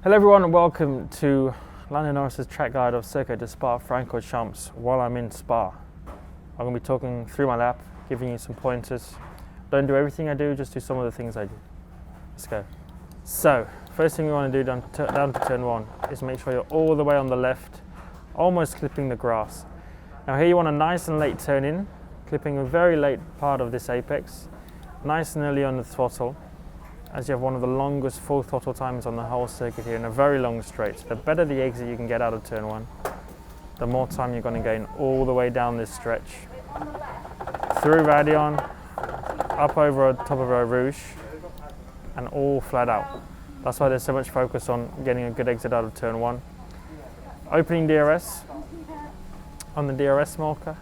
Hello everyone and welcome to Lando Norris's track guide of Circuit de Spa-Francorchamps while I'm in Spa. I'm going to be talking through my lap, giving you some pointers. Don't do everything I do, just do some of the things I do. Let's go. So, first thing we want to do down to turn 1 is make sure you're all the way on the left, almost clipping the grass. Now here you want a nice and late turn in, clipping a very late part of this apex, nice and early on the throttle, as you have one of the longest full throttle times on the whole circuit here in a very long straight. So the better the exit you can get out of turn 1, the more time you're going to gain all the way down this stretch. Through Radion, up over top of Eau Rouge, and all flat out. That's why there's so much focus on getting a good exit out of turn 1. Opening DRS on the DRS marker.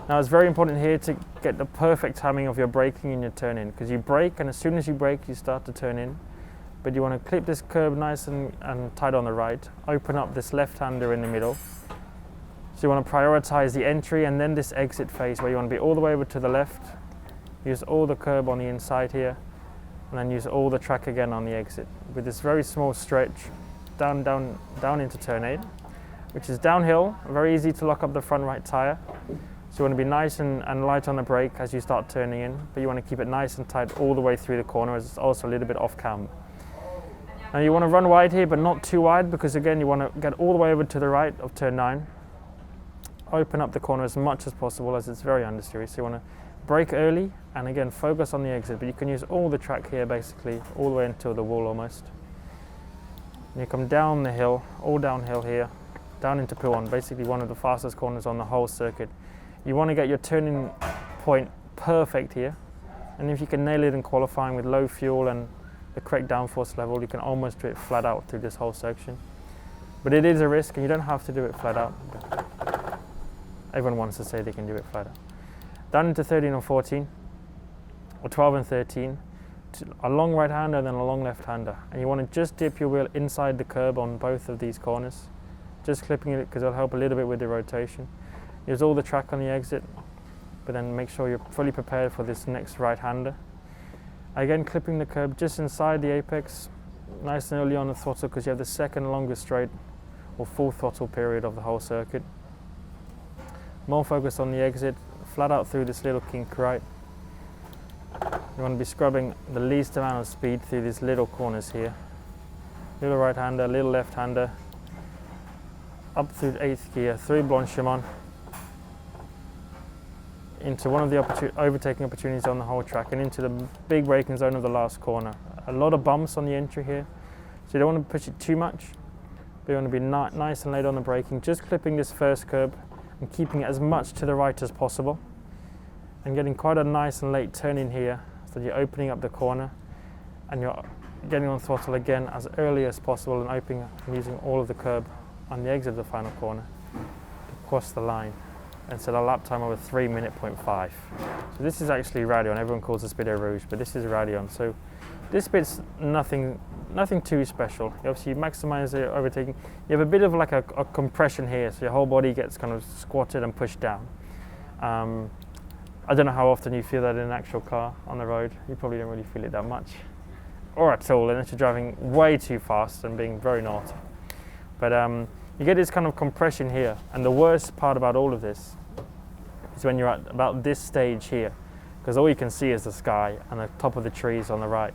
Now it's very important here to get the perfect timing of your braking in your turn in, because you brake and as soon as you brake you start to turn in, but you want to clip this curb nice and tight on the right, open up this left-hander in the middle. So you want to prioritize the entry and then this exit phase where you want to be all the way over to the left, use all the curb on the inside here, and then use all the track again on the exit. With this very small stretch down into turn 8, which is downhill, very easy to lock up the front right tyre. So you want to be nice and light on the brake as you start turning in, but you want to keep it nice and tight all the way through the corner as it's also a little bit off camber. Now you want to run wide here, but not too wide, because again you want to get all the way over to the right of turn 9. Open up the corner as much as possible as it's very understeery. So you want to brake early and again focus on the exit, but you can use all the track here basically, all the way until the wall almost. And you come down the hill, all downhill here, down into P1, basically one of the fastest corners on the whole circuit. You want to get your turning point perfect here, and if you can nail it in qualifying with low fuel and the correct downforce level, you can almost do it flat out through this whole section. But it is a risk and you don't have to do it flat out. Everyone wants to say they can do it flat out. Down into 13 or 14, or 12 and 13, a long right-hander and then a long left-hander. And you want to just dip your wheel inside the curb on both of these corners, just clipping it because it'll help a little bit with the rotation. Use all the track on the exit, but then make sure you're fully prepared for this next right-hander. Again, clipping the curb just inside the apex, nice and early on the throttle because you have the second longest straight or full throttle period of the whole circuit. More focus on the exit, flat out through this little kink right. You want to be scrubbing the least amount of speed through these little corners here. Little right-hander, little left-hander, up through 8th gear, through Blanchimont, into one of the overtaking opportunities on the whole track and into the big braking zone of the last corner. A lot of bumps on the entry here, so you don't want to push it too much, but you want to be nice and late on the braking, just clipping this first curb and keeping it as much to the right as possible and getting quite a nice and late turn in here so that you're opening up the corner and you're getting on throttle again as early as possible and opening and using all of the curb on the exit of the final corner to cross the line. And set a lap time of a 3:05. So this is actually Radion. Everyone calls this bit Eau Rouge, but this is Radion. So this bit's nothing too special. Obviously you maximize the overtaking. You have a bit of like a compression here, so your whole body gets kind of squatted and pushed down. I don't know how often you feel that in an actual car on the road. You probably don't really feel it that much, or at all, unless you're driving way too fast and being very naughty. But you get this kind of compression here, and the worst part about all of this is when you're at about this stage here, because all you can see is the sky and the top of the trees on the right.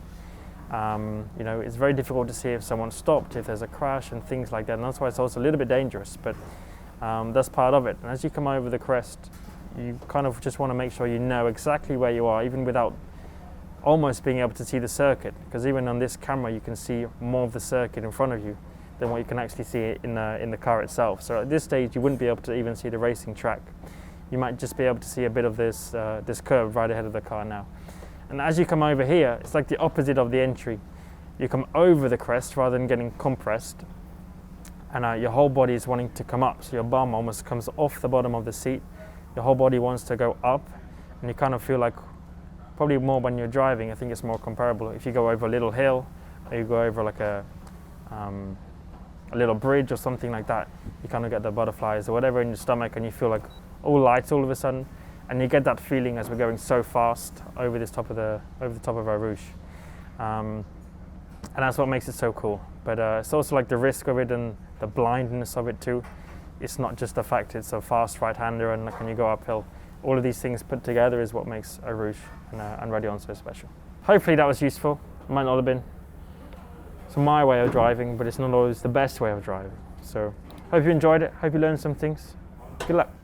You know, it's very difficult to see if someone stopped, if there's a crash and things like that, and that's why it's also a little bit dangerous, but that's part of it. And as you come over the crest, you kind of just want to make sure you know exactly where you are, even without almost being able to see the circuit, because even on this camera you can see more of the circuit in front of you than what you can actually see in the car itself. So at this stage you wouldn't be able to even see the racing track. You might just be able to see a bit of this curve right ahead of the car now. And as you come over here, it's like the opposite of the entry. You come over the crest rather than getting compressed, and your whole body is wanting to come up, so your bum almost comes off the bottom of the seat. Your whole body wants to go up, and you kind of feel like, probably more when you're driving, I think it's more comparable. If you go over a little hill, or you go over like a little bridge or something like that, you kind of get the butterflies or whatever in your stomach, and you feel like all light all of a sudden, and you get that feeling as we're going so fast over the top of Eau Rouge, and that's what makes it so cool. But it's also like the risk of it and the blindness of it too. It's not just the fact it's a fast right-hander and like when you go uphill. All of these things put together is what makes a Rouge and Raidillon so special. Hopefully that was useful. It might not have been. It's my way of driving, but it's not always the best way of driving. So hope you enjoyed it. Hope you learned some things. Good luck.